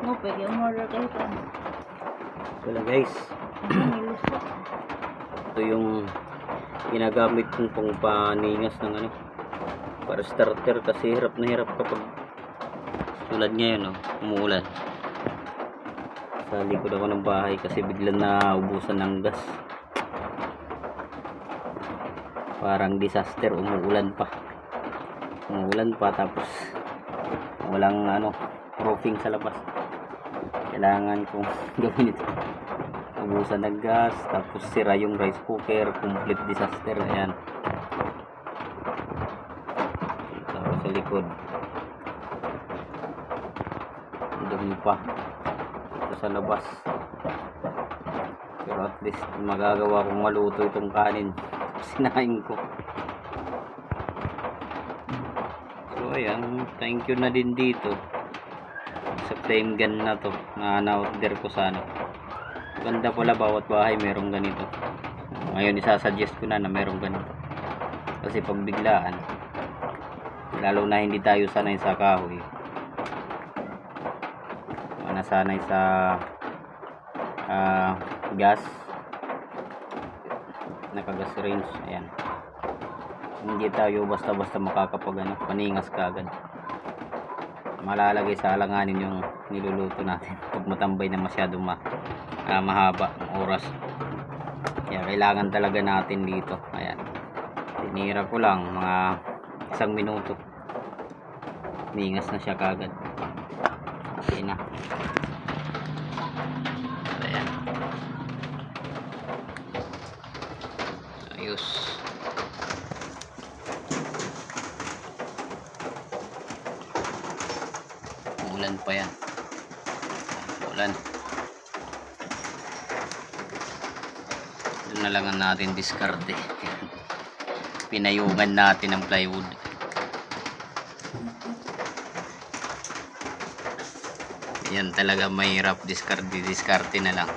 No, pwede umorder kayo pa. Wala guys. Ito yung ginagamit kong pang paningas ng ano, para starter, kasi hirap na hirap kapag tulad ngayon, umuulan. Sa likod ako ng bahay kasi biglang naubusan ng gas. Parang disaster, umuulan pa tapos walang roofing sa labas. Kailangan kong gawin ito. Ubusan ng gas, tapos sira yung rice cooker, complete disaster. Ayan, tapos sa likod dumi pa ito sa labas, pero at least magagawa kong maluto itong kanin sinaing ko. So ayan, thank you na din dito sa flame gun na to na na-order ko sana. Ganda pala, bawat bahay merong ganito. Ngayon isasuggest ko na merong ganito, kasi pag biglaan, lalo na hindi tayo sanay sa kahoy, nasanay sa gas, nakagas range. Ayan, hindi tayo basta-basta makakapag paningas kagad. Malalagay sa alanganin yung niluluto natin pag matambay na masyadong mahaba ang oras. Kaya kailangan talaga natin dito. Ayan, tinira ko lang mga 1 minuto, ningas na siya kagad. Okay na. Ayan, ayos. Ulan pa yan, ulan. Doon na lang natin diskarte. Pinayungan natin ang plywood. Yan talaga mahirap, diskarte na lang.